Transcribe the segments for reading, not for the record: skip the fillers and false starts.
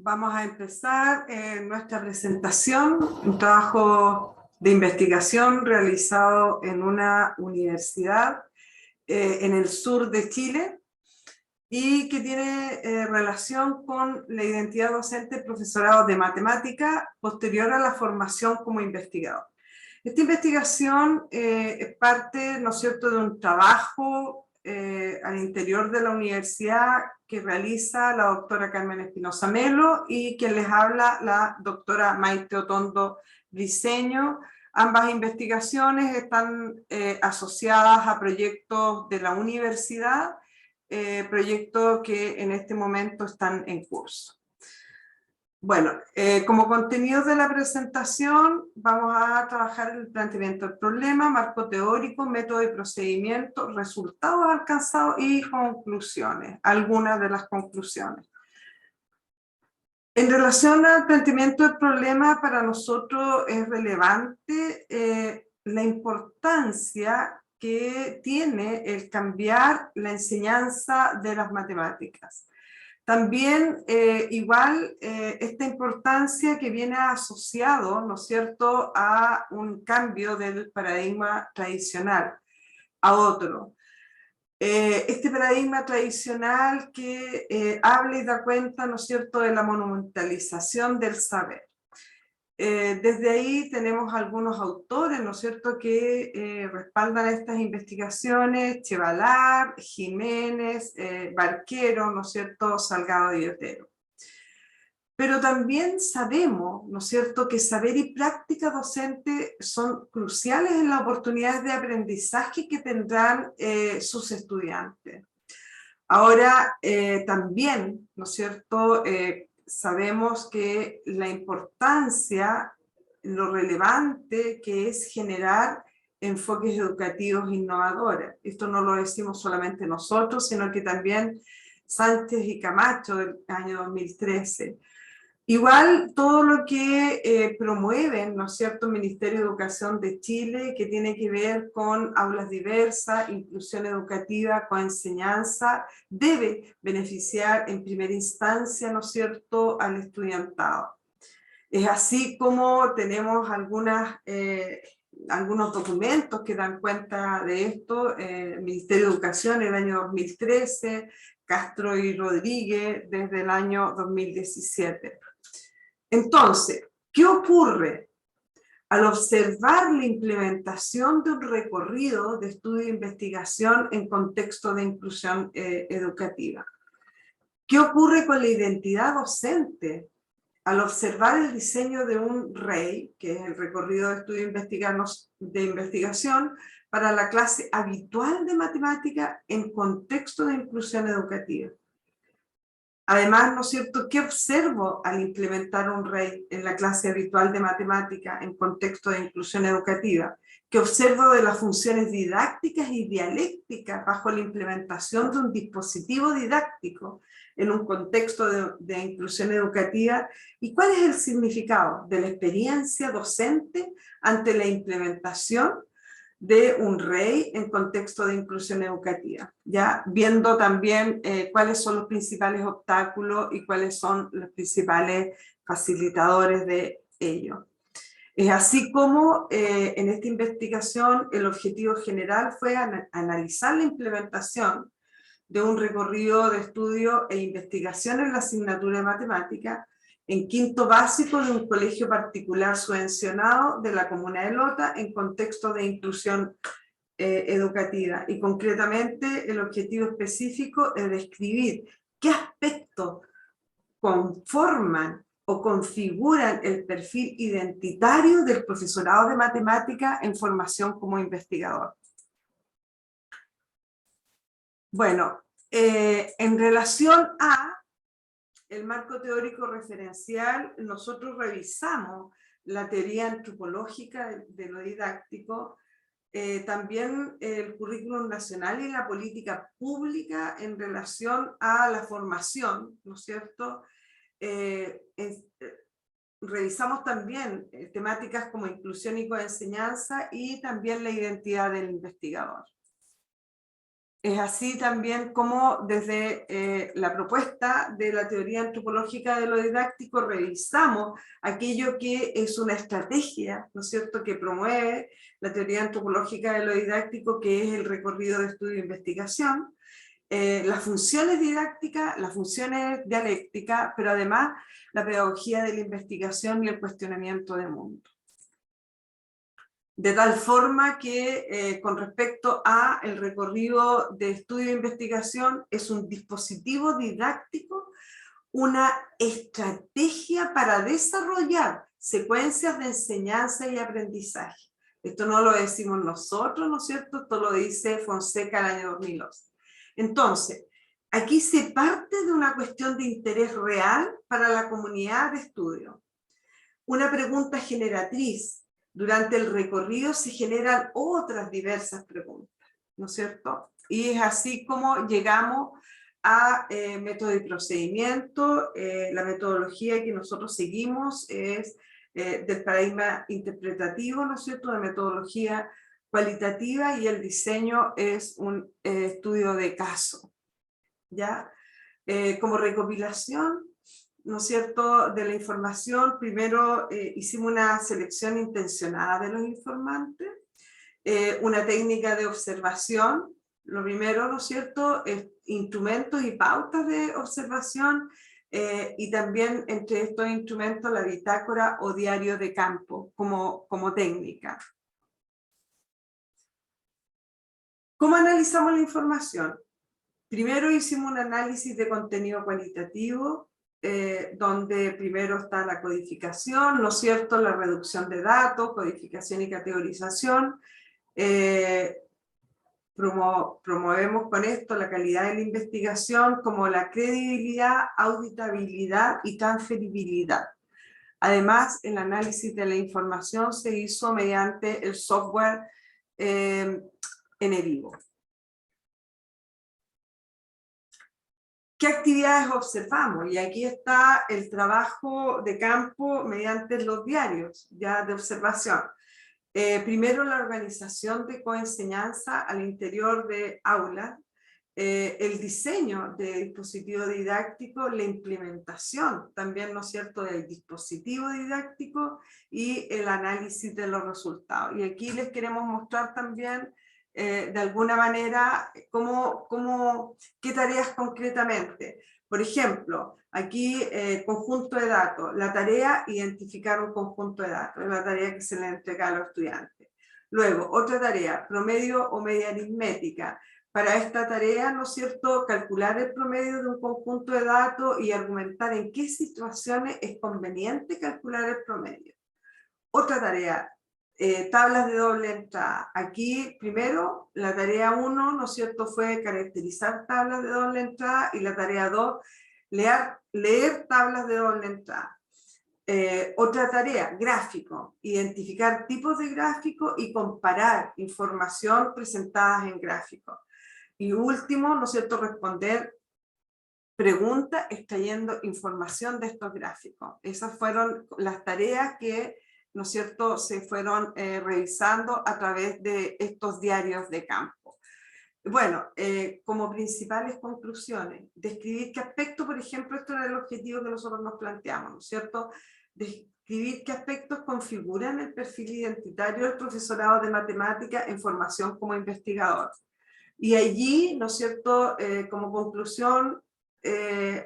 Vamos a empezar nuestra presentación, un trabajo de investigación realizado en una universidad en el sur de Chile y que tiene relación con la identidad docente del profesorado de matemática posterior a la formación como investigador. Esta investigación es parte, ¿no es cierto?, de un trabajo al interior de la universidad que realiza la doctora Carmen Espinosa Melo y quien les habla la doctora Maite Otondo Briceño. Ambas investigaciones están asociadas a proyectos de la universidad, proyectos que en este momento están en curso. Bueno, como contenido de la presentación vamos a trabajar el planteamiento del problema, marco teórico, método y procedimiento, resultados alcanzados y conclusiones, algunas de las conclusiones. En relación al planteamiento del problema, para nosotros es relevante la importancia que tiene el cambiar la enseñanza de las matemáticas. También esta importancia que viene asociado, ¿no es cierto?, a un cambio del paradigma tradicional a otro. Este paradigma tradicional que habla y da cuenta, ¿no es cierto?, de la monumentalización del saber. Desde ahí tenemos algunos autores, ¿no es cierto?, que respaldan estas investigaciones: Chevalar, Jiménez, Barquero, ¿no es cierto?, Salgado y Otero. Pero también sabemos, ¿no es cierto?, que saber y práctica docente son cruciales en las oportunidades de aprendizaje que tendrán sus estudiantes. Ahora, también, ¿no es cierto?, sabemos que la importancia, lo relevante que es generar enfoques educativos innovadores. Esto no lo decimos solamente nosotros, sino que también Sánchez y Camacho del año 2013. Igual todo lo que promueven, ¿no es cierto?, el Ministerio de Educación de Chile, que tiene que ver con aulas diversas, inclusión educativa, coenseñanza, debe beneficiar en primera instancia, ¿no es cierto?, al estudiantado. Es así como tenemos algunos documentos que dan cuenta de esto, el Ministerio de Educación en el año 2013, Castro y Rodríguez desde el año 2017. Entonces, ¿qué ocurre al observar la implementación de un recorrido de estudio e investigación en contexto de inclusión educativa? ¿Qué ocurre con la identidad docente al observar el diseño de un REI, que es el recorrido de estudio de investigación, para la clase habitual de matemática en contexto de inclusión educativa? Además, ¿no es cierto?, ¿qué observo al implementar un REI en la clase habitual de matemática en contexto de inclusión educativa? ¿Qué observo de las funciones didácticas y dialécticas bajo la implementación de un dispositivo didáctico en un contexto de inclusión educativa? ¿Y cuál es el significado de la experiencia docente ante la implementación de un REI en contexto de inclusión educativa? Ya viendo también cuáles son los principales obstáculos y cuáles son los principales facilitadores de ello. Es así como en esta investigación el objetivo general fue analizar la implementación de un recorrido de estudio e investigación en la asignatura de matemática en quinto básico de un colegio particular subvencionado de la comuna de Lota en contexto de inclusión educativa. Y concretamente el objetivo específico es describir qué aspectos conforman o configuran el perfil identitario del profesorado de matemática en formación como investigador. Bueno, en relación a el marco teórico referencial, nosotros revisamos la teoría antropológica de lo didáctico, también el currículum nacional y la política pública en relación a la formación, ¿no es cierto? Revisamos también temáticas como inclusión y coenseñanza y también la identidad del investigador. Es así también como desde la propuesta de la teoría antropológica de lo didáctico revisamos aquello que es una estrategia, ¿no es cierto?, que promueve la teoría antropológica de lo didáctico, que es el recorrido de estudio e investigación, las funciones didácticas, las funciones dialécticas, pero además la pedagogía de la investigación y el cuestionamiento de mundo. De tal forma que con respecto a el recorrido de estudio e investigación es un dispositivo didáctico, una estrategia para desarrollar secuencias de enseñanza y aprendizaje. Esto no lo decimos nosotros, ¿no es cierto? Esto lo dice Fonseca el año 2011. Entonces, aquí se parte de una cuestión de interés real para la comunidad de estudio. Una pregunta generatriz. Durante el recorrido se generan otras diversas preguntas, ¿no es cierto? Y es así como llegamos a método y procedimiento. La metodología que nosotros seguimos es del paradigma interpretativo, ¿no es cierto?, de metodología cualitativa, y el diseño es un estudio de caso, ¿ya? Como recopilación, ¿no es cierto?, de la información, primero hicimos una selección intencionada de los informantes, una técnica de observación, lo primero, ¿no es cierto?, instrumentos y pautas de observación, y también entre estos instrumentos la bitácora o diario de campo como técnica. ¿Cómo analizamos la información? Primero hicimos un análisis de contenido cualitativo, donde primero está la codificación, ¿no es cierto?, la reducción de datos, codificación y categorización. Promovemos con esto la calidad de la investigación, como la credibilidad, auditabilidad y transferibilidad. Además, el análisis de la información se hizo mediante el software NVivo. ¿Qué actividades observamos? Y aquí está el trabajo de campo mediante los diarios ya de observación. Primero, la organización de coenseñanza al interior de aulas, el diseño de dispositivo didáctico, la implementación también, ¿no es cierto?, del dispositivo didáctico y el análisis de los resultados. Y aquí les queremos mostrar también de alguna manera qué tareas concretamente. Por ejemplo, aquí conjunto de datos, la tarea identificar un conjunto de datos, es la tarea que se le entrega a los estudiantes. Luego, otra tarea, promedio o media aritmética. Para esta tarea, ¿no es cierto?, calcular el promedio de un conjunto de datos y argumentar en qué situaciones es conveniente calcular el promedio. Otra tarea, tablas de doble entrada. Aquí, primero, la tarea 1, ¿no es cierto?, fue caracterizar tablas de doble entrada, y la tarea 2, leer tablas de doble entrada. Otra tarea, gráfico, identificar tipos de gráfico y comparar información presentadas en gráficos. Y último, ¿no es cierto?, responder preguntas extrayendo información de estos gráficos. Esas fueron las tareas que, ¿no es cierto?, se fueron revisando a través de estos diarios de campo. Bueno, como principales conclusiones, describir qué aspectos, por ejemplo, esto era el objetivo que nosotros nos planteamos, ¿no es cierto?, describir qué aspectos configuran el perfil identitario del profesorado de matemática en formación como investigador. Y allí, ¿no es cierto?, como conclusión,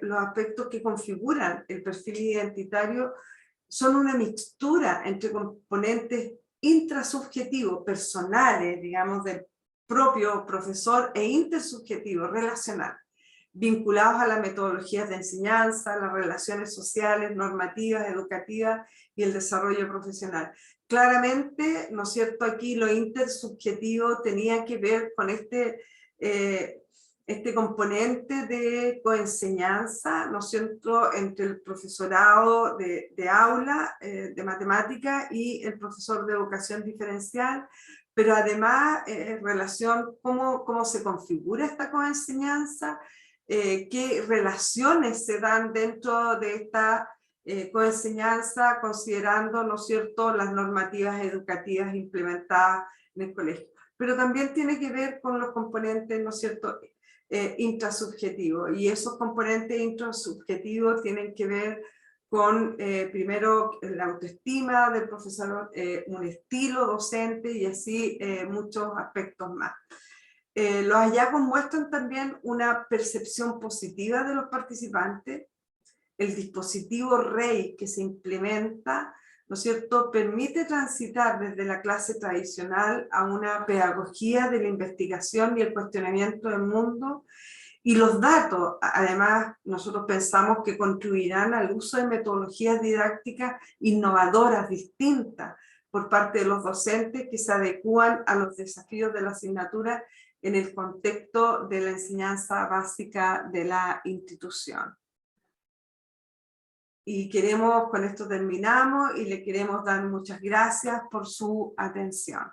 los aspectos que configuran el perfil identitario son una mixtura entre componentes intrasubjetivos, personales, digamos, del propio profesor, e intersubjetivos, relacionales, vinculados a las metodologías de enseñanza, las relaciones sociales, normativas, educativas y el desarrollo profesional. Claramente, ¿no es cierto?, aquí lo intersubjetivo tenía que ver con este componente de coenseñanza, ¿no es cierto?, entre el profesorado de aula, de matemática, y el profesor de educación diferencial, pero además relación, cómo se configura esta coenseñanza, qué relaciones se dan dentro de esta coenseñanza, considerando, ¿no es cierto?, las normativas educativas implementadas en el colegio. pero también tiene que ver con los componentes, ¿no es cierto?, intrasubjetivos, y esos componentes intrasubjetivos tienen que ver con, primero, la autoestima del profesor, un estilo docente y así muchos aspectos más. Los hallazgos muestran también una percepción positiva de los participantes. El dispositivo REI que se implementa, ¿no es cierto?, permite transitar desde la clase tradicional a una pedagogía de la investigación y el cuestionamiento del mundo. Y los datos, además, nosotros pensamos que contribuirán al uso de metodologías didácticas innovadoras, distintas, por parte de los docentes que se adecúan a los desafíos de la asignatura en el contexto de la enseñanza básica de la institución. Y con esto terminamos y le queremos dar muchas gracias por su atención.